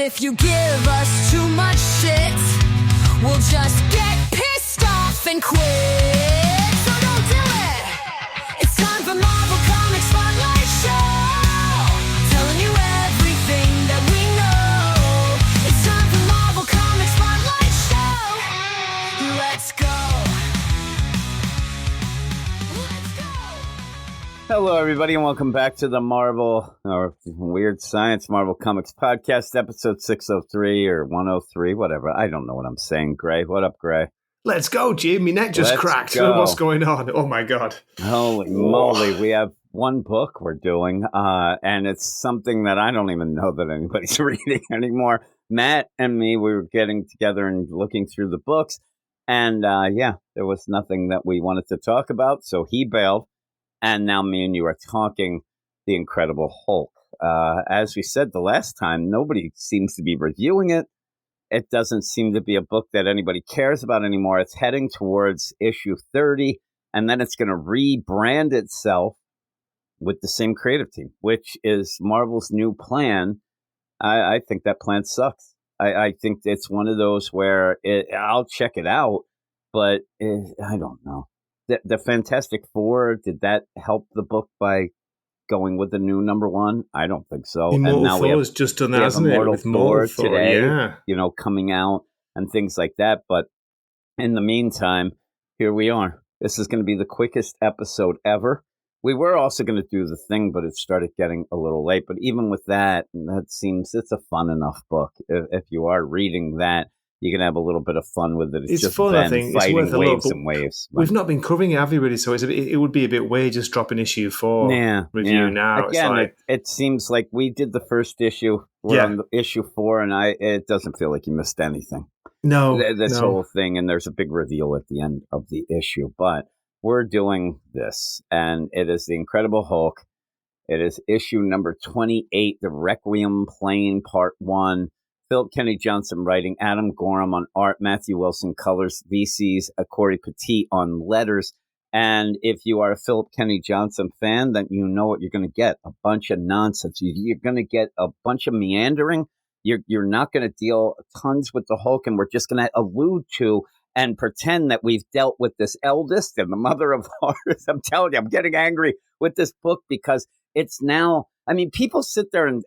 if you give us too much shit, we'll just get pissed off and quit. So don't do it. It's time for Marvel Comics Spotlight Show. Telling you everything that we know. It's time for Marvel Comics Spotlight Show. Let's go. Hello, everybody, and welcome back to the Marvel, or Weird Science Marvel Comics Podcast, episode 603 or 103, whatever. I don't know what I'm saying, Gray. What up, Gray? Let's go, Jim. My neck just cracked. What's going on? Oh, my God. Holy moly. We have one book we're doing, and it's something that I don't even know that anybody's reading anymore. Matt and me, we were getting together and looking through the books, and there was nothing that we wanted to talk about, so he bailed. And now me and you are talking The Incredible Hulk. As we said the last time, nobody seems to be reviewing it. It doesn't seem to be a book that anybody cares about anymore. It's heading towards issue 30, and then it's going to rebrand itself with the same creative team, which is Marvel's new plan. I think that plan sucks. I think it's one of those where I'll check it out, but I don't know. The Fantastic Four, did that help the book by going with the new number one? I don't think so. Immortal and now Thor's just done that, hasn't it? With Thor today, yeah. Coming out and things like that. But in the meantime, here we are. This is going to be the quickest episode ever. We were also going to do the thing, but it started getting a little late. But even with that, it's a fun enough book. If you are reading that, you can have a little bit of fun with it. It's just fun, I think. Fighting it's worth waves a look, and waves. We've not been covering it, have we, really? So it would be a bit weird just dropping issue 4 review now. Again, it seems like we did the first issue. We're on the issue 4, and it doesn't feel like you missed anything. No. This whole thing, and there's a big reveal at the end of the issue. But we're doing this, and it is The Incredible Hulk. It is issue number 28, The Requiem Plane, Part 1. Philip Kenny Johnson writing, Adam Gorham on art, Matthew Wilson colors, VC's Corey Petit on letters. And if you are a Philip Kenny Johnson fan, then you know what you're going to get. A bunch of nonsense. You're going to get a bunch of meandering. You're not going to deal tons with the Hulk, and we're just going to allude to and pretend that we've dealt with this eldest and the mother of horrors. I'm telling you, I'm getting angry with this book because it's now... I mean, people sit there and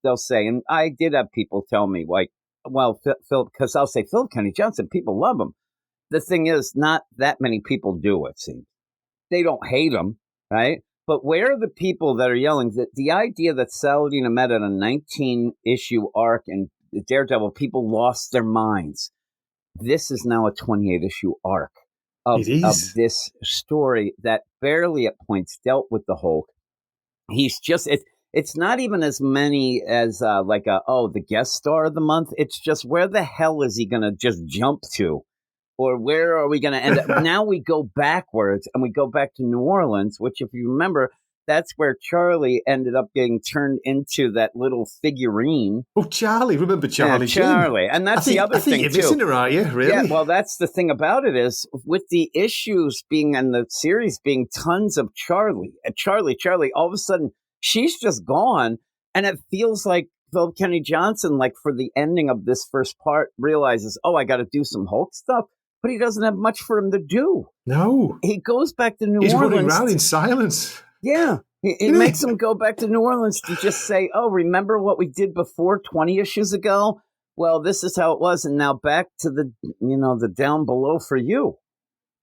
they'll say, and I did have people tell me, like, well, Phil, because I'll say, Phil Kenny Johnson, people love him. The thing is, not that many people do, it seems. They don't hate him, right? But where are the people that are yelling? The idea that Saladin met at a 19-issue arc in Daredevil, people lost their minds. This is now a 28-issue arc of this story that barely at points dealt with the Hulk. He's just... It's not even as many as the guest star of the month. It's just where the hell is he going to just jump to? Or where are we going to end up? Now we go backwards and we go back to New Orleans, which if you remember, that's where Charlie ended up getting turned into that little figurine. Oh, Charlie. Remember Charlie? Yeah, Charlie. And that's the other thing, I think you're missing her, are you? Really? Yeah, well, that's the thing about it is with the issues being and the series being tons of Charlie, all of a sudden, she's just gone, and it feels like Philip Kenny Johnson, like for the ending of this first part, realizes, I got to do some Hulk stuff, but he doesn't have much for him to do. No. He goes back to New Orleans. He's running around in silence. Yeah. It makes him go back to New Orleans to just say, remember what we did before 20 issues ago? Well, this is how it was, and now back to the down below for you.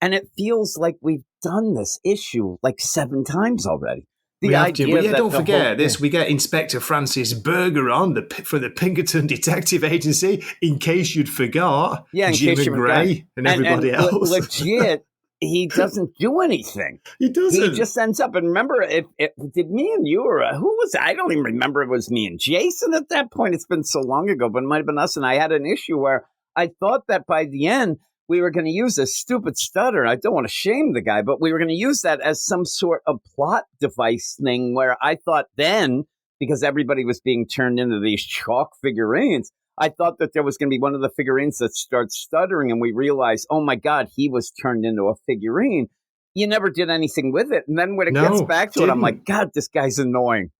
And it feels like we've done this issue like 7 times already. Don't forget this. We get Inspector Francis Berger on for the Pinkerton Detective Agency, in case you'd forgot. Yeah, Jim and Gray and everybody else. Legit, he doesn't do anything. He doesn't. He just ends up. And remember, did me and you or who was it? I don't even remember. It was me and Jason at that point. It's been so long ago, but it might have been us. And I had an issue where I thought that by the end, we were going to use a stupid stutter. I don't want to shame the guy, but we were going to use that as some sort of plot device thing where I thought then, because everybody was being turned into these chalk figurines, I thought that there was going to be one of the figurines that starts stuttering, and we realized, oh my God, he was turned into a figurine. You never did anything with it. And then when it gets back to it, I'm like, God, this guy's annoying.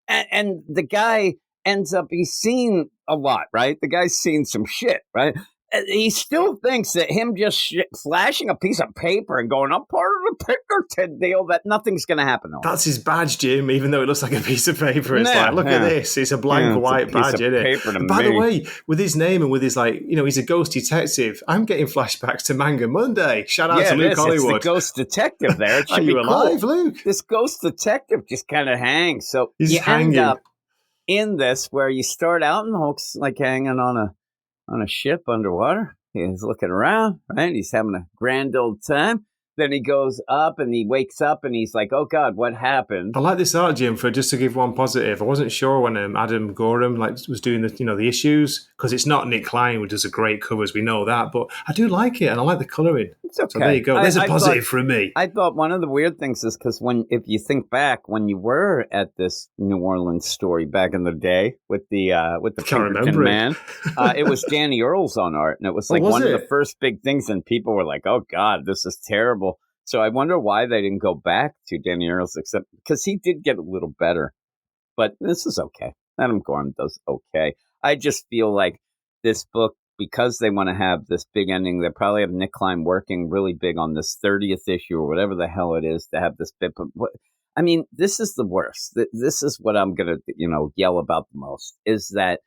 And the guy ends up, he's seen a lot, right? The guy's seen some shit, right? And he still thinks that him just flashing a piece of paper and going, I'm part of the Pinkerton deal, that nothing's going to happen to him. That's his badge, Jim, even though it looks like a piece of paper. It's like, look at this. It's a blank white badge, isn't it? By the way, with his name and with his, like, you know, he's a ghost detective. I'm getting flashbacks to Manga Monday. Shout out to Luke Hollywood. It's the ghost detective there. It should Are you alive, cool. Luke? This ghost detective just kind of hangs. So he's hanging. End up in this where you start out and Hulk's like hanging on a ship underwater. He's looking around, right? He's having a grand old time. Then he goes up and he wakes up and he's like, oh, God, what happened? I like this art, Jim, for just to give one positive. I wasn't sure when Adam Gorham was doing the issues, because it's not Nick Klein who does a great covers. We know that. But I do like it and I like the colouring. It's okay. So there you go. There's a positive from me. I thought one of the weird things is because if you think back, when you were at this New Orleans story back in the day with the Pinkerton man, it was Danny Earls on art. And it was like of the first big things. And people were like, oh, God, this is terrible. So I wonder why they didn't go back to Danny Earls, except because he did get a little better. But this is okay. Adam Gorham does okay. I just feel like this book, because they want to have this big ending, they probably have Nick Klein working really big on this 30th issue or whatever the hell it is to have this bit. But I mean, this is the worst. This is what I'm going to, yell about the most, is that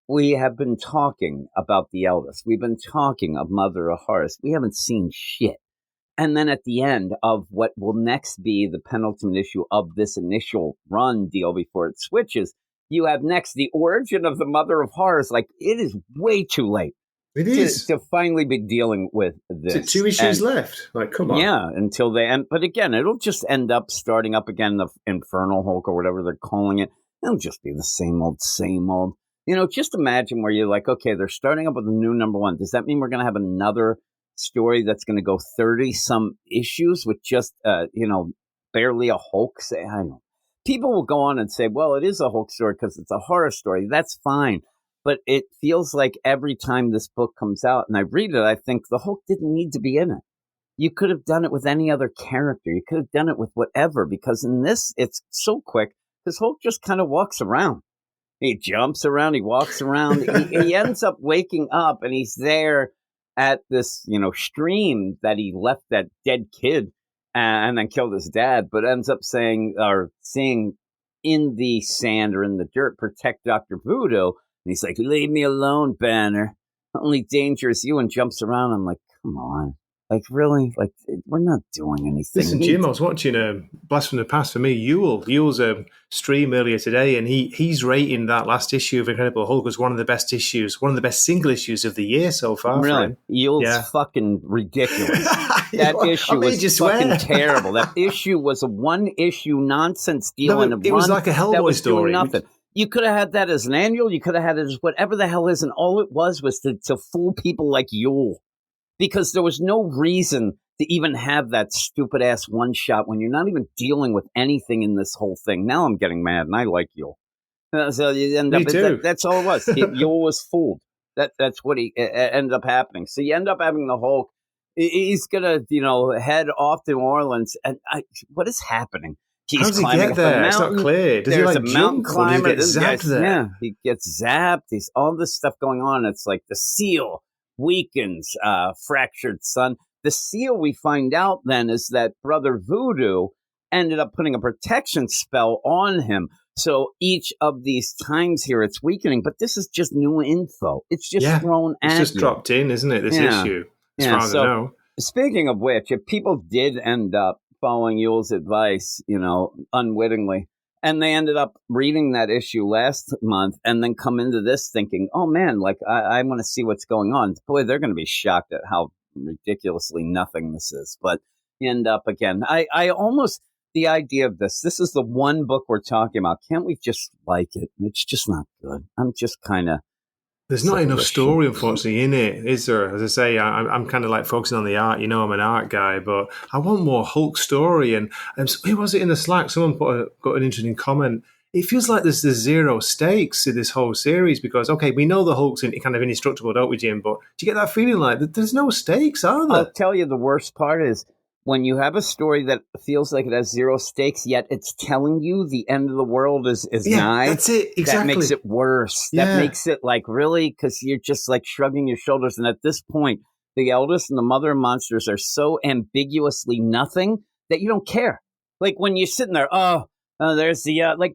we have been talking about the eldest. We've been talking of Mother of Horrors. We haven't seen shit. And then at the end of what will next be the penultimate issue of this initial run deal before it switches, you have next the origin of the Mother of Horrors. Like, it is way too late. It is. To finally be dealing with this. Is it 2 issues left? Like, come on. Yeah, until they end. But again, it'll just end up starting up again, the Infernal Hulk or whatever they're calling it. It'll just be the same old, same old. Just imagine where you're like, okay, they're starting up with a new number one. Does that mean we're going to have another story that's going to go 30-some issues with just, barely a Hulk? I don't know. People will go on and say, well, it is a Hulk story because it's a horror story. That's fine. But it feels like every time this book comes out and I read it, I think the Hulk didn't need to be in it. You could have done it with any other character. You could have done it with whatever, because in this, it's so quick because Hulk just kind of walks around. He jumps around. He walks around. he ends up waking up and he's there at this, stream that he left that dead kid and then killed his dad, but ends up saying or seeing in the sand or in the dirt, protect Dr. Voodoo. And he's like, leave me alone, Banner. Only danger is you, and jumps around. I'm like, come on. Like, really? Like, we're not doing anything. Listen, Jim, I was watching Blast from the Past for me. Yule's stream earlier today, and he's rating that last issue of Incredible Hulk as one of the best issues, one of the best single issues of the year so far. Really? Yule's fucking ridiculous. That issue was fucking terrible. That issue was a one-issue nonsense deal. It was like a Hellboy story. Nothing. You could have had that as an annual. You could have had it as whatever the hell is, and all it was to fool people like Yule. Because there was no reason to even have that stupid-ass one-shot when you're not even dealing with anything in this whole thing. Now I'm getting mad, and I like Yule. So you end Me too. That's all it was. Yule was fooled. That's what ended up happening. So you end up having the Hulk. He's going to, head off to New Orleans. And what is happening? How does he get there? It's not clear. Does There's he a mountain climber. Does he get zapped there? Yeah, he gets zapped. There's all this stuff going on. It's like the seal weakens, fractured son. The seal, we find out then, is that Brother Voodoo ended up putting a protection spell on him. So each of these times here, it's weakening. But this is just new info. It's just thrown at you. It's just dropped in, isn't it, this issue? As far as I know. Speaking of which, if people did end up following Yule's advice, unwittingly, and they ended up reading that issue last month and then come into this thinking, oh, man, like, I want to see what's going on. Boy, they're going to be shocked at how ridiculously nothing this is. But you end up again. I almost, the idea of this is the one book we're talking about. Can't we just like it? It's just not good. I'm just kind of. There's not enough story, unfortunately, in it, is there? As I say, I'm kind of like focusing on the art. I'm an art guy, but I want more Hulk story. And who was it in the Slack? Someone got an interesting comment. It feels like there's zero stakes in this whole series because, okay, we know the Hulk's kind of indestructible, don't we, Jim? But do you get that feeling like there's no stakes, are there? I'll tell you the worst part is when you have a story that feels like it has zero stakes, yet it's telling you the end of the world is nigh. That's it. Exactly. That makes it worse. Yeah. That makes it like really, because you're just like shrugging your shoulders. And at this point, the eldest and the mother of monsters are so ambiguously nothing that you don't care. Like when you're sitting there, there's the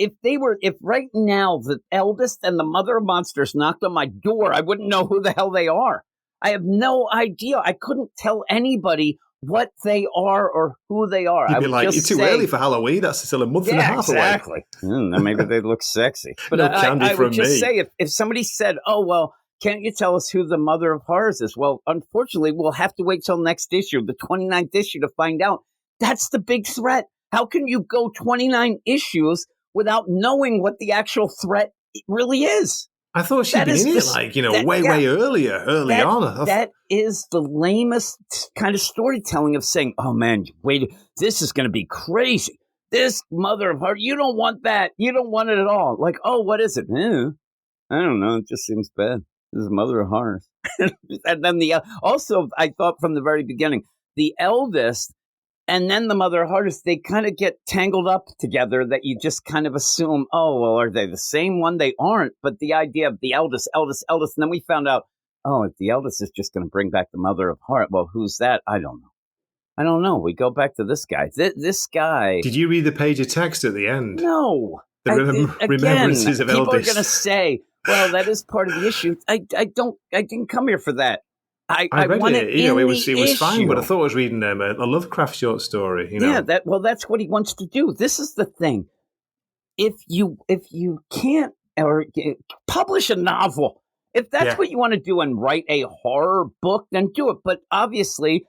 if right now the eldest and the mother of monsters knocked on my door, I wouldn't know who the hell they are. I have no idea. I couldn't tell anybody what they are or who they are. You'd be like, you're too early for Halloween. That's still a month and a half away. Maybe they look sexy. But no candy I from would just me. say, if somebody said, oh, well, can't you tell us who the mother of horrors is? Well, unfortunately, we'll have to wait till next issue, the 29th issue, to find out. That's the big threat. How can you go 29 issues without knowing what the actual threat really is? I thought she'd been in it, way early on. That is the lamest kind of storytelling of saying, oh, man, wait, this is going to be crazy. This mother of horrors, you don't want that. You don't want it at all. Like, oh, what is it? I don't know. It just seems bad. This is mother of horrors. And then also, I thought from the very beginning, the eldest and then the mother of horrors, they kind of get tangled up together that you just kind of assume, oh, well, are they the same one? They aren't. But the idea of the eldest. And then we found out, oh, if the eldest is just going to bring back the mother of horrors. Well, who's that? I don't know. We go back to this guy. This guy. Did you read the page of text at the end? No. The remembrances of eldest. People are going to say, well, that is part of the issue. I didn't come here for that. I read it. It was fine, but I thought I was reading a Lovecraft short story. Yeah, that's what he wants to do. This is the thing. If you can't or publish a novel, if that's what you want to do and write a horror book, then do it. But obviously,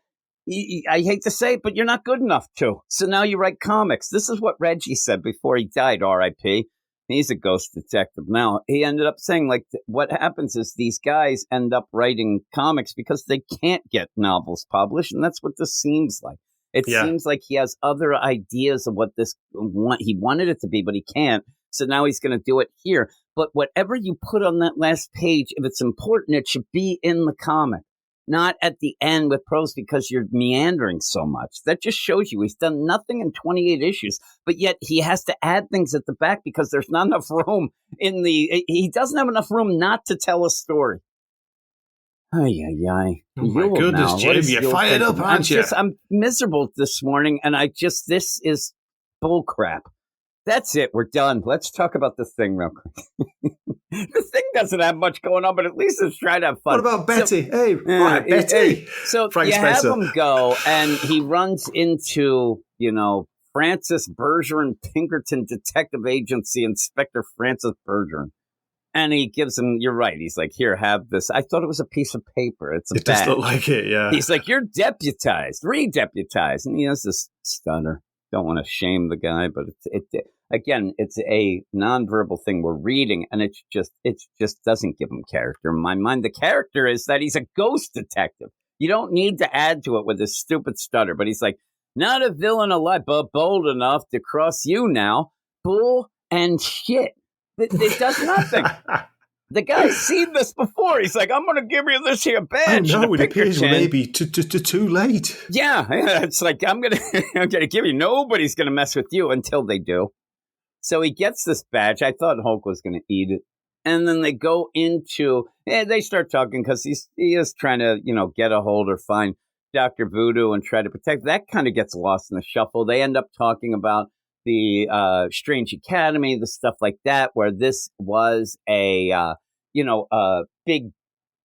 I hate to say it, but you're not good enough to. So now you write comics. This is what Reggie said before he died, R.I.P. He's a ghost detective now. He ended up saying, like, what happens is these guys end up writing comics because they can't get novels published, and that's what this seems like. It seems like he has other ideas of what he wanted it to be, but he can't. So now he's going to do it here. But whatever you put on that last page, if it's important, it should be in the comic, not at the end with prose because you're meandering so much. That just shows you he's done nothing in 28 issues, but yet he has to add things at the back because there's not enough room he doesn't have enough room not to tell a story. Ay. Oh my goodness, Jim, you're fired up, aren't you? I'm miserable this morning, and this is bull crap. That's it. We're done. Let's talk about this thing real quick. The thing doesn't have much going on, but at least it's trying to have fun. What about Betty? Betty. So Frank you Spencer. have him go, and he runs into, Francis Bergeron, Pinkerton Detective Agency, Inspector Francis Bergeron. And he gives him, you're right, he's like, here, have this. I thought it was a piece of paper. It's a badge. It does look like it, yeah. He's like, you're deputized, redeputized. And he has this stutter. Don't want to shame the guy, but again, it's a nonverbal thing we're reading, and it just doesn't give him character. In my mind, the character is that he's a ghost detective. You don't need to add to it with this stupid stutter, but he's like, not a villain alive, but bold enough to cross you now. Bull and shit. It does nothing. The guy's seen this before. He's like, I'm going to give you this here badge. Oh, no, it appears maybe too late. Yeah, it's like, I'm going to give you, nobody's going to mess with you until they do. So he gets this badge. I thought Hulk was going to eat it. And then they go into, they start talking because he is trying to, get a hold or find Dr. Voodoo and try to protect. That kind of gets lost in the shuffle. They end up talking about the Strange Academy, the stuff like that, where this was a big,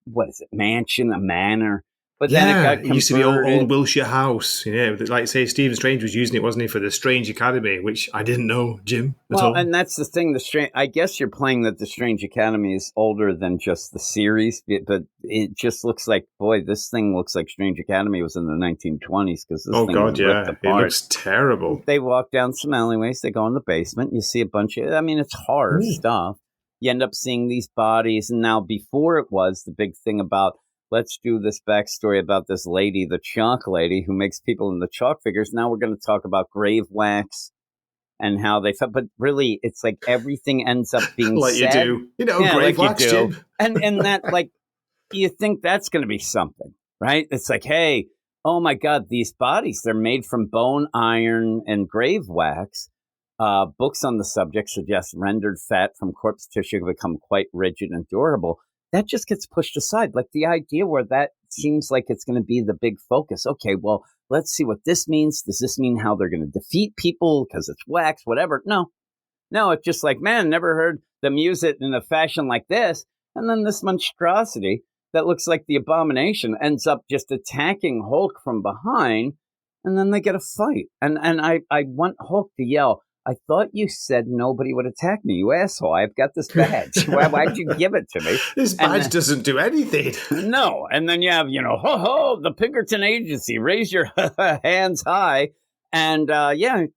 what is it, mansion, a manor. But then it got converted. Used to be old Wilshire House. Like say Stephen Strange was using it, wasn't he, for the Strange Academy, which I didn't know, Jim. And that's the thing. I guess you're playing that the Strange Academy is older than just the series, but it just looks like, boy, this thing looks like Strange Academy was in the 1920s because this thing was ripped apart. It looks terrible. They walk down some alleyways. They go in the basement. You see a bunch of, it's horror stuff. You end up seeing these bodies, and now before it was the big thing about, let's do this backstory about this lady, the chalk lady, who makes people into chalk figures. Now we're going to talk about grave wax and how they felt. But really, it's like everything ends up being like said. You do. Grave wax, Jim. And that, like, you think that's going to be something, right? It's like, hey, oh my God, these bodies, they're made from bone, iron, and grave wax. Books on the subject suggest rendered fat from corpse tissue become quite rigid and durable. That just gets pushed aside. Like the idea where that seems like it's going to be the big focus. Okay, well, let's see what this means. Does this mean how they're going to defeat people because it's wax, whatever? No, it's just like, man, never heard them use it in a fashion like this. And then this monstrosity that looks like the Abomination ends up just attacking Hulk from behind, and then they get a fight. And I want Hulk to yell, I thought you said nobody would attack me, you asshole. I've got this badge. Why'd you give it to me? This badge doesn't do anything. No. And then you have, ho, ho, the Pinkerton Agency. Raise your hands high. And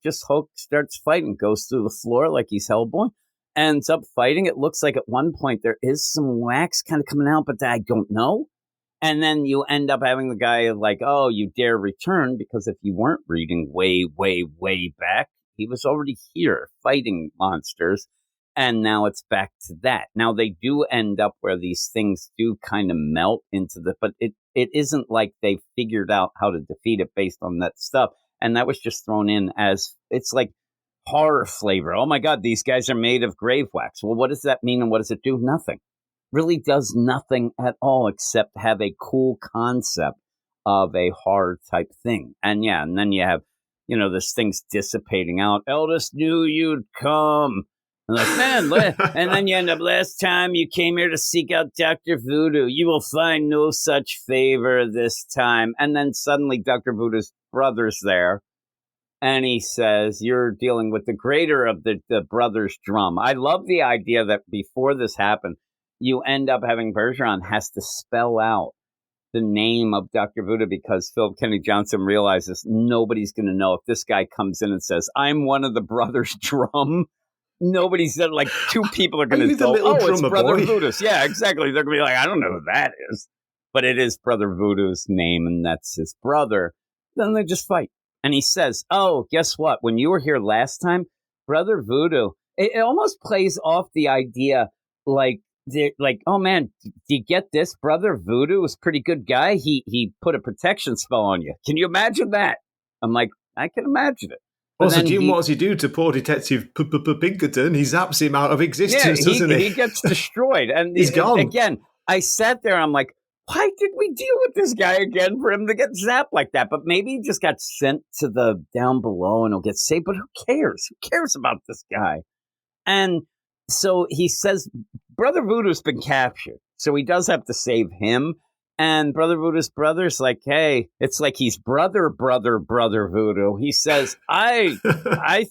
just Hulk starts fighting, goes through the floor like he's Hellboy, ends up fighting. It looks like at one point there is some wax kind of coming out, but I don't know. And then you end up having the guy like, oh, you dare return, because if you weren't reading way, way, way back, he was already here fighting monsters. And now it's back to that. Now they do end up where these things do kind of melt into but it isn't like they figured out how to defeat it based on that stuff. And that was just thrown in as, it's like horror flavor. Oh my God, these guys are made of grave wax. Well, what does that mean and what does it do? Nothing. Really does nothing at all except have a cool concept of a horror type thing. And then you have, this thing's dissipating out. Eldest knew you'd come. And like, man, and then you end up, last time you came here to seek out Dr. Voodoo, you will find no such favor this time. And then suddenly Dr. Voodoo's brother's there. And he says, you're dealing with the greater of the brother's drum. I love the idea that before this happened, you end up having Bergeron has to spell out the name of Dr. Voodoo because Philip Kennedy Johnson realizes nobody's going to know if this guy comes in and says, I'm one of the brothers' drum. Nobody said, like, two people are going to know, it's Brother Voodoo's. Yeah, exactly. They're going to be like, I don't know who that is. But it is Brother Voodoo's name, and that's his brother. Then they just fight. And he says, oh, guess what? When you were here last time, Brother Voodoo, it almost plays off the idea like, oh man, do you get this? Brother Voodoo was a pretty good guy. He put a protection spell on you. Can you imagine that? I'm like, I can imagine it. Also, Jim, what does he do to poor Detective Pinkerton? He zaps him out of existence, doesn't he? He gets destroyed. And he's gone. Again, I sat there, I'm like, why did we deal with this guy again for him to get zapped like that? But maybe he just got sent to the down below and he'll get saved. But who cares? Who cares about this guy? And so he says, Brother Voodoo's been captured. So he does have to save him. And Brother Voodoo's brother's like, hey, it's like he's brother Voodoo. He says, I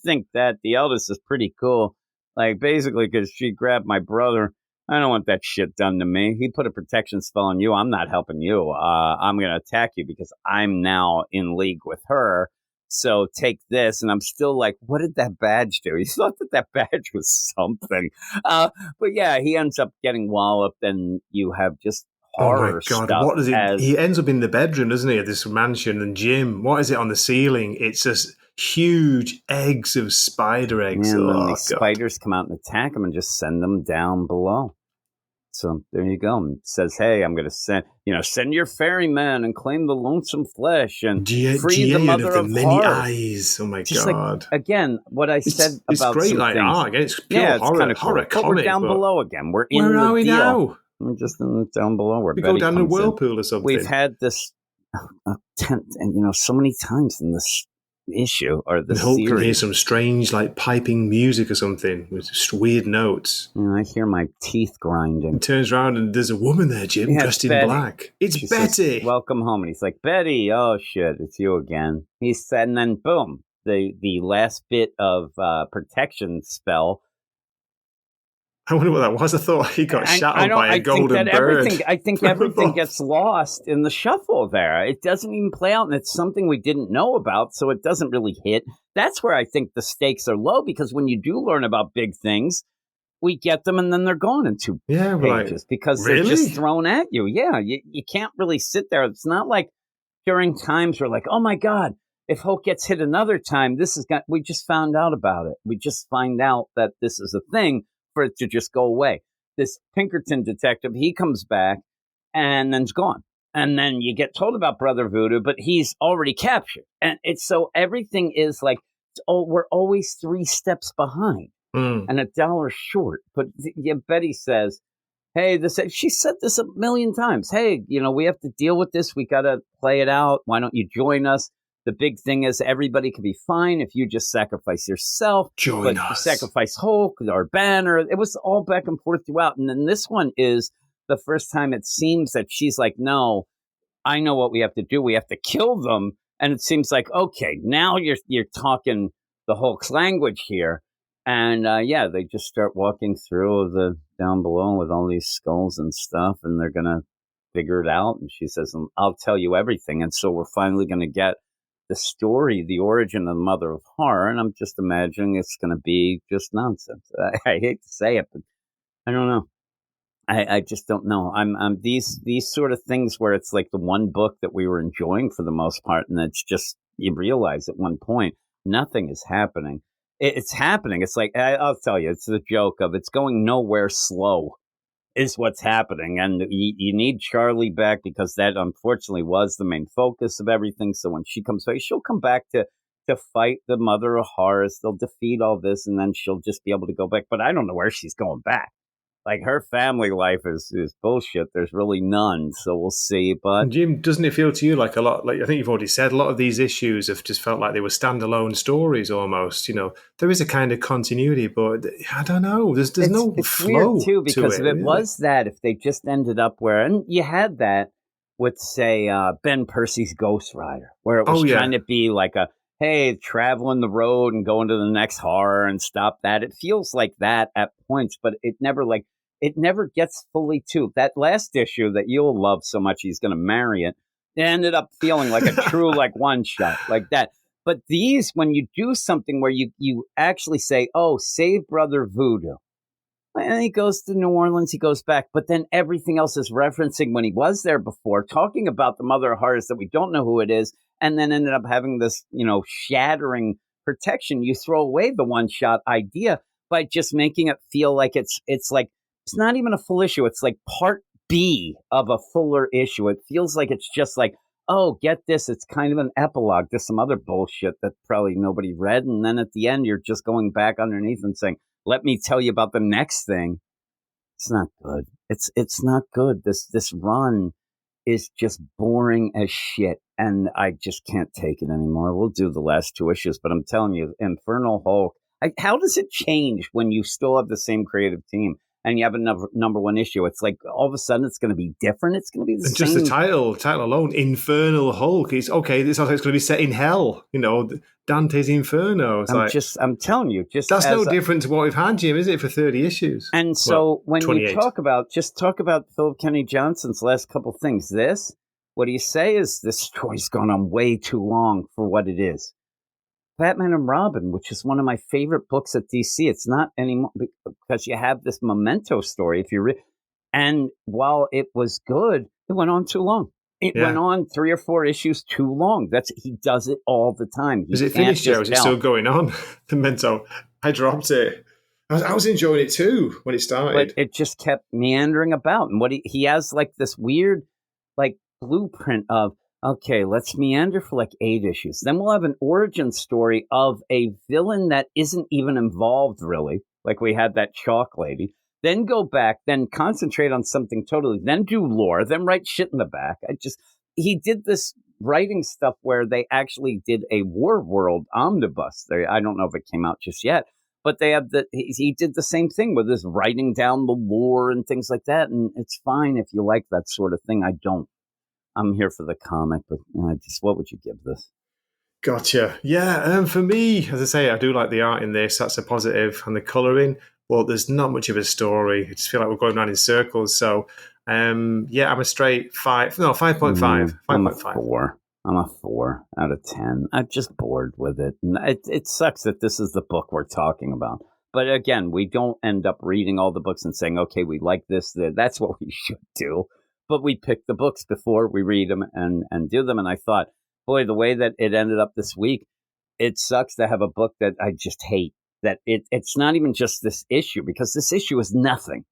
think that the eldest is pretty cool. Like, basically, because she grabbed my brother. I don't want that shit done to me. He put a protection spell on you. I'm not helping you. I'm going to attack you because I'm now in league with her. So take this. And I'm still like, what did that badge do? He thought that badge was something. But yeah, he ends up getting walloped, and you have just horror. Oh my God, stuff. what does it? He ends up in the bedroom, doesn't he, at this mansion? And Jim, what is it on the ceiling? It's just huge eggs of spider eggs. And then these spiders come out and attack him and just send them down below. So there you go. And it says, hey, I'm going to send your ferryman and claim the lonesome flesh and free the mother of many heart. eyes. Oh my God. Like, again, what I said about it's great, like art. It's pure horror, horror comic. We're down below again. We're in Where are we now? We're just down below. Where we go down the whirlpool or something. We've had this attempt, and so many times in this issue or the Hulk series. Can hear some strange, like piping music or something with just weird notes. I hear my teeth grinding. He turns around and there's a woman there, Jim, dressed in black. It's Betty. Says, welcome home. And he's like, Betty, oh shit, it's you again. He said, and then boom, the last bit of protection spell. I wonder what that was. I thought he got shot by a golden bird. I think everything gets lost in the shuffle there. It doesn't even play out, and it's something we didn't know about, so it doesn't really hit. That's where I think the stakes are low, because when you do learn about big things, we get them, and then they're gone in 2 pages because they're just thrown at you. Yeah, you can't really sit there. It's not like during times where like, oh my God, if Hulk gets hit another time, we just found out about it. We just find out that this is a thing. For it to just go away. This Pinkerton detective, he comes back and then's gone. And then you get told about Brother Voodoo, but he's already captured. And it's so everything is like, oh, we're always 3 steps behind and $1 short. But yeah, Betty says, hey, she said this a million times. Hey, we have to deal with this. We got to play it out. Why don't you join us? The big thing is everybody can be fine if you just sacrifice yourself. Join but us. Sacrifice Hulk or Banner. It was all back and forth throughout. And then this one is the first time it seems that she's like, no, I know what we have to do. We have to kill them. And it seems like, okay, now you're talking the Hulk's language here. And they just start walking through the down below with all these skulls and stuff, and they're gonna figure it out. And she says, "I'll tell you everything." And so we're finally gonna get the story, the origin of the Mother of Horror. And I'm just imagining it's gonna be just nonsense. I hate to say it, but I don't know. I just don't know. I'm these sort of things where it's like the one book that we were enjoying for the most part, and it's just you realize at one point nothing is happening. It's happening. It's like I'll tell you, it's the joke of it's going nowhere slow is what's happening, and you need Charlie back because that unfortunately was the main focus of everything. So when she comes back, she'll come back to fight the Mother of Horrors. They'll defeat all this, and then she'll just be able to go back. But I don't know where she's going back. Like, her family life is bullshit. There's really none, so we'll see. But Jim, doesn't it feel to you like a lot, like I think you've already said, a lot of these issues have just felt like they were standalone stories almost, There is a kind of continuity, but I don't know. There's no flow weird too, because to if it was that, if they just ended up where, and you had that with, say, Ben Percy's Ghost Rider, where it was trying to be like a, hey, traveling the road and going to the next horror and stop that. It feels like that at points, but it never gets fully to that last issue that you'll love so much. He's going to marry it. It ended up feeling like a true like one shot like that. But these, when you do something where you actually say, oh, save Brother Voodoo. And he goes to New Orleans, he goes back, but then everything else is referencing when he was there before, talking about the Mother of Horrors that we don't know who it is, and then ended up having this, shattering protection. You throw away the one-shot idea by just making it feel like it's like, it's not even a full issue. It's like part B of a fuller issue. It feels like it's just like, oh, get this. It's kind of an epilogue to some other bullshit that probably nobody read. And then at the end, you're just going back underneath and saying, let me tell you about the next thing. It's not good. It's not good. This run is just boring as shit. And I just can't take it anymore. We'll do the last 2 issues, but I'm telling you, Infernal Hulk, how does it change when you still have the same creative team? And you have a number 1 issue. It's like all of a sudden it's going to be different. It's going to be the same. Just the title alone, Infernal Hulk. It's okay. This also it's going to be set in hell. Dante's Inferno. I'm telling you, that's no different to what we've had, Jim, is it, for 30 issues? And so when 28. you talk about Philip Kennedy Johnson's last couple things, what do you say is this story's gone on way too long for what it is. Batman and Robin, which is one of my favorite books at DC. It's not anymore because you have this Memento story. And while it was good, it went on too long. It went on 3 or 4 issues too long. He does it all the time. Is it finished, Joe? Is it still going on? Memento. I dropped it. I was enjoying it too when it started. But it just kept meandering about. And what he has like this weird like blueprint of, okay, let's meander for like 8 issues. Then we'll have an origin story of a villain that isn't even involved, really. Like we had that Chalk lady. Then go back, then concentrate on something totally. Then do lore, then write shit in the back. He did this writing stuff where they actually did a War World omnibus. I don't know if it came out just yet, but they have he did the same thing with his writing down the lore and things like that. And it's fine if you like that sort of thing. I don't. I'm here for the comic, but what would you give this? Gotcha. Yeah, for me, as I say, I do like the art in this. That's a positive. And the colouring, well, there's not much of a story. I just feel like we're going around in circles. So, I'm a straight 5. No, 5.5. 5.5. I'm a 4. I'm a 4 out of 10. I'm just bored with it. And it sucks that this is the book we're talking about. But again, we don't end up reading all the books and saying, okay, we like this. That's what we should do. But we pick the books before we read them and do them. And I thought, boy, the way that it ended up this week, it sucks to have a book that I just hate. That it's not even just this issue, because this issue is nothing.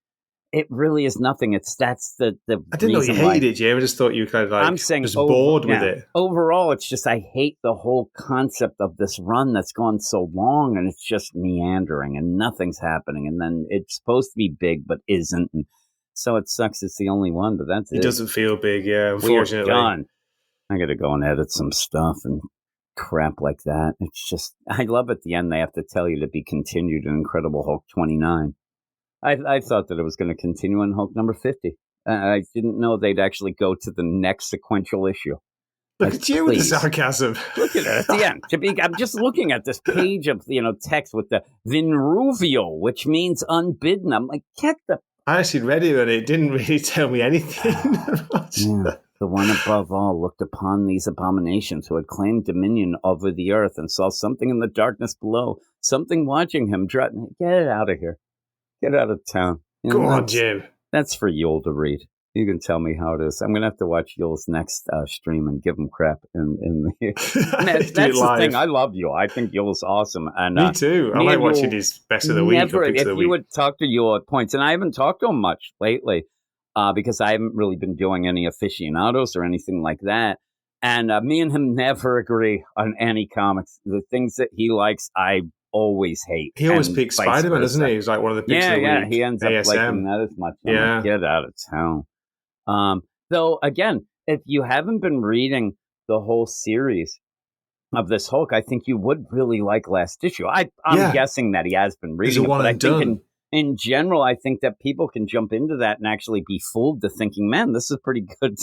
it really is nothing. That's the I didn't know you reason why. hated it, Jim. I just thought you were kind of like I'm saying just bored with yeah. it. Overall, it's just I hate the whole concept of this run that's gone so long, and it's just meandering and nothing's happening. And then it's supposed to be big, but isn't. And so it sucks. It's the only one, but that's it. It doesn't feel big, yeah. We're Unfortunately, done. I got to go and edit some stuff and crap like that. It's just I love at the end they have to tell you to be continued in Incredible Hulk 29. I thought that it was going to continue in Hulk number 50. I didn't know they'd actually go to the next sequential issue. Look at you with the Please. sarcasm. Look at it at the end. I'm just looking at this page of text with the Vinruvio, which means unbidden. I'm like, get the. I actually read it and it didn't really tell me anything. Yeah. The one above all looked upon these abominations who had claimed dominion over the earth and saw something in the darkness below, something watching him. Get it out of here. Get out of town. Go on, Jim. That's for Yul to read. You can tell me how it is. I'm going to have to watch Yul's next stream and give him crap. That's the thing. I love Yul. I think Yul's awesome. And me too. I like watching his best of the week. Or picks of the week. If you would talk to Yul at points, and I haven't talked to him much lately because I haven't really been doing any aficionados or anything like that. And me and him never agree on any comics. The things that he likes, I always hate. He always picks Spider-Man, doesn't he? He's like one of the picks of the week. Yeah, he ends up liking that as much. Like, get out of town. Though, again, if you haven't been reading the whole series of this Hulk, I think you would really like last issue. I'm guessing that he has been reading it, but I think in general, I think that people can jump into that and actually be fooled to thinking, man, this is pretty good.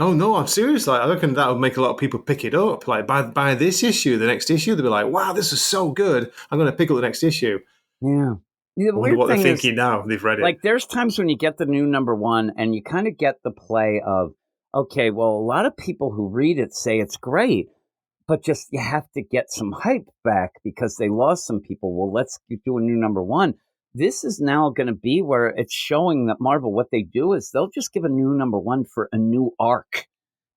Oh, no, I'm serious. Like, I reckon that would make a lot of people pick it up. Like, by this issue, the next issue, they'll be like, wow, this is so good. I'm going to pick up the next issue. Yeah. I wonder what they're thinking now. They've read it. Like, there's times when you get the new number one and you kind of get the play of, okay, well, a lot of people who read it say it's great, but just you have to get some hype back because they lost some people. Well, let's do a new number one. This is now going to be where it's showing that Marvel, what they do is they'll just give a new number one for a new arc.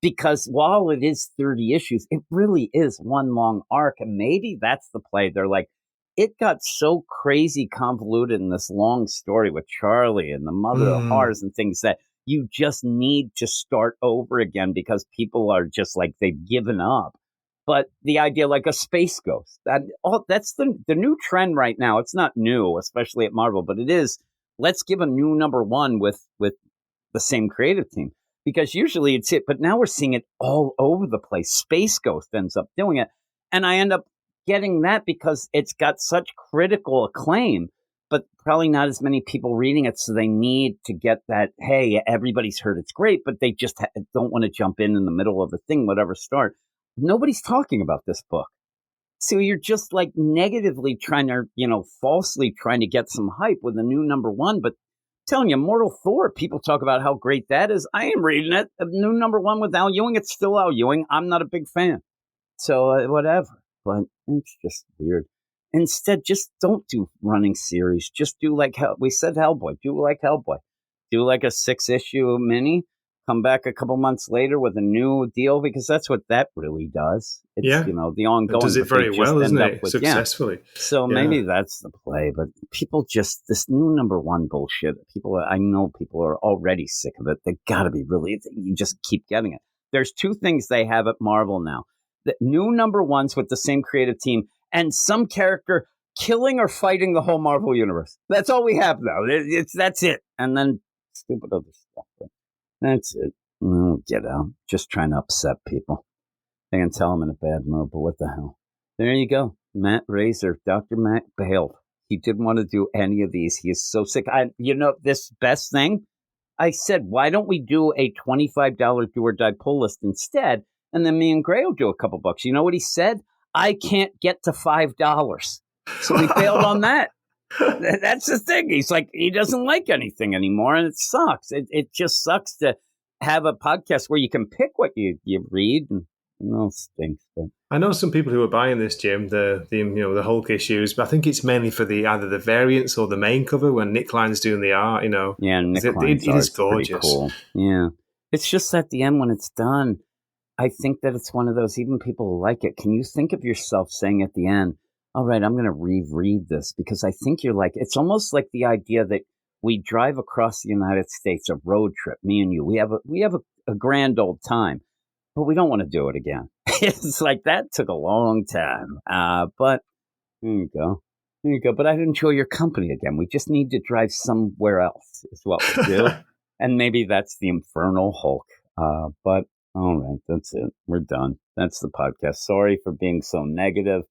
Because while it is 30 issues, it really is one long arc. And maybe that's the play. They're like, it got so crazy convoluted in this long story with Charlie and the mother of horrors and things that you just need to start over again because people are just like, they've given up. But the idea like a space ghost, that's the new trend right now. It's not new, especially at Marvel, but it is, let's give a new number one with the same creative team. Because usually it's it, but now we're seeing it all over the place. Space Ghost ends up doing it. And I end up getting that because it's got such critical acclaim, but probably not as many people reading it. So they need to get that, hey, everybody's heard it's great, but they just don't want to jump in the middle of the thing, whatever start. Nobody's talking about this book. So you're just like negatively trying to, falsely trying to get some hype with a new number one. But I'm telling you, Mortal Thor, people talk about how great that is. I am reading it. A new number one with Al Ewing. It's still Al Ewing. I'm not a big fan. So whatever. But it's just weird. Instead, just don't do running series. Just do like we said, Hellboy. Do like Hellboy. Do like a 6-issue mini. Come back a couple months later with a new deal because that's what that really does. It's, the ongoing. It does it very well, doesn't it? Successfully. So maybe that's the play. But people just, this new number one bullshit, I know people are already sick of it. They got to be really, you just keep getting it. There's two things they have at Marvel now. The new number ones with the same creative team and some character killing or fighting the whole Marvel universe. That's all we have now. That's it. And then stupid other stuff. But that's it. Oh, get out. Just trying to upset people. They can tell I'm in a bad mood, but what the hell? There you go. Matt Razor, Dr. Matt bailed. He didn't want to do any of these. He is so sick. This best thing, I said, why don't we do a $25 do or die pull list instead? And then me and Gray will do a couple bucks. You know what he said? I can't get to $5. So we bailed on that. That's the thing. He's like, he doesn't like anything anymore, and it sucks. It just sucks to have a podcast where you can pick what you read, and it stinks. But I know some people who are buying this, Jim, the Hulk issues, but I think it's mainly for either the variants or the main cover when Nick Klein's doing the art. Yeah, Nick Klein's it is gorgeous. Cool. Yeah, it's just at the end when it's done. I think that it's one of those, even people who like it. Can you think of yourself saying at the end, all right, I'm going to reread this? Because I think you're like, it's almost like the idea that We drive across the United States, a road trip, me and you. We have a grand old time, but we don't want to do it again. It's like that took a long time. But there you go. There you go. But I'd enjoy your company again. We just need to drive somewhere else is what we do. And maybe that's the Infernal Hulk. But all right, that's it. We're done. That's the podcast. Sorry for being so negative.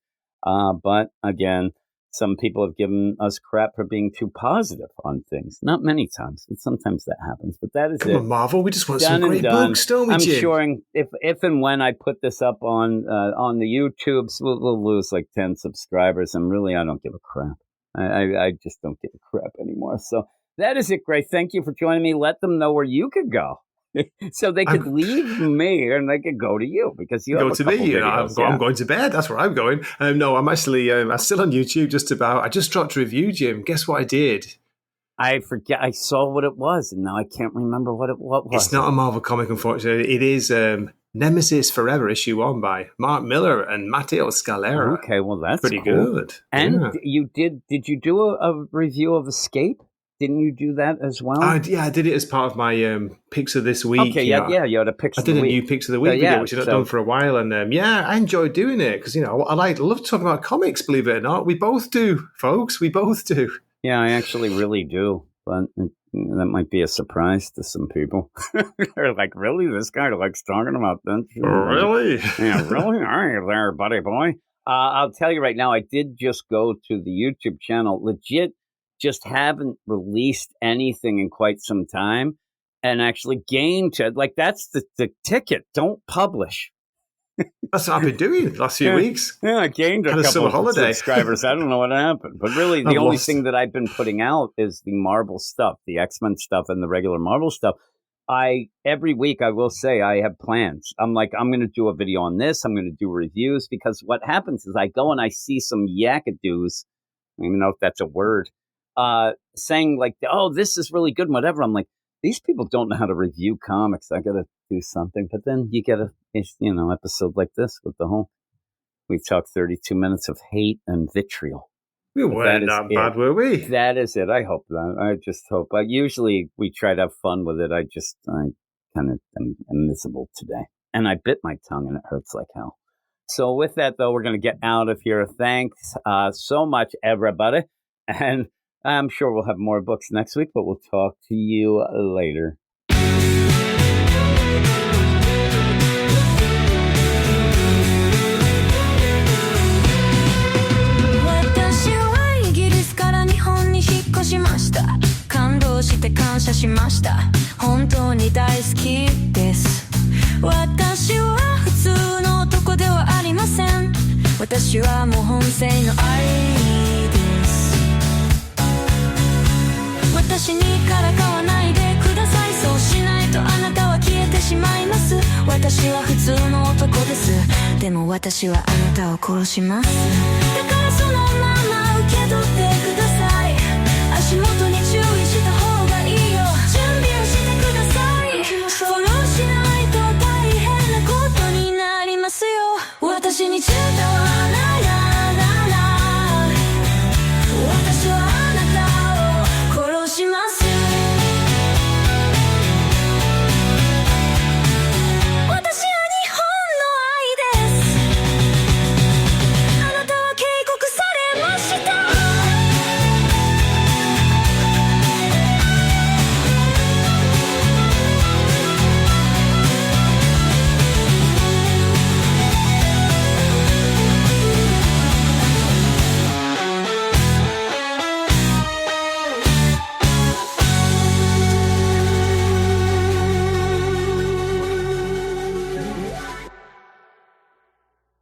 But again, some people have given us crap for being too positive on things. Not many times, but sometimes that happens. But that is Come it. on, Marvel. We just want some Done great and done. books, don't we, I'm Jim? sure if and when I put this up on the YouTubes, we'll lose like 10 subscribers. And really, I don't give a crap. I just don't give a crap anymore. So that is it, Gray. Thank you for joining me. Let them know where you could go. So they could leave me and they could go to you because you go have to a couple me. videos. I'm going to bed. That's where I'm going. No, I'm actually I'm still on YouTube. Just about. I just dropped a review, Jim. Guess what I did? I forget. I saw what it was, and now I can't remember what was. It's not a Marvel comic, unfortunately. It is Nemesis Forever, issue 1 by Mark Miller and Matteo Scalera. Okay, well that's pretty cool. good. And you did you do a review of Escape? Didn't you do that as well? Yeah, I did it as part of my picks of this week. Okay, yeah, you had a picks. I did a new picks of the week video, which I've not done for a while, and I enjoyed doing it because I love talking about comics. Believe it or not, we both do, folks. We both do. Yeah, I actually really do, but that might be a surprise to some people. They're like, "Really, this guy likes talking about that?" Really? Yeah, really? All right, there, buddy boy. I'll tell you right now, I did just go to the YouTube channel. Legit. Just haven't released anything in quite some time and actually gained to that's the ticket. Don't publish. That's what I've been doing the last few weeks. Yeah, I gained a couple of subscribers. I don't know what happened. But really, the only thing that I've been putting out is the Marvel stuff, the X-Men stuff and the regular Marvel stuff. Every week, I will say I have plans. I'm like, I'm going to do a video on this. I'm going to do reviews because what happens is I go and I see some yakadoos. I don't even know if that's a word. Saying like, oh, this is really good and whatever. I'm like, these people don't know how to review comics. I got to do something. But then you get a episode like this with we talked 32 minutes of hate and vitriol. We weren't that bad, were we? That is it. I hope that. I just hope. Usually we try to have fun with it. I kind of am miserable today. And I bit my tongue and it hurts like hell. So with that, though, we're going to get out of here. Thanks so much, everybody. And I'm sure we'll have more books next week, but we'll talk to you later. しました感動して感謝しました本当に大好きです私は普通の男ではありません私はもう本性の愛です私にからかわないでくださいそうしないとあなたは消えてしまいます私は普通の男ですでも私はあなたを殺しますだからそのまま受け取ってください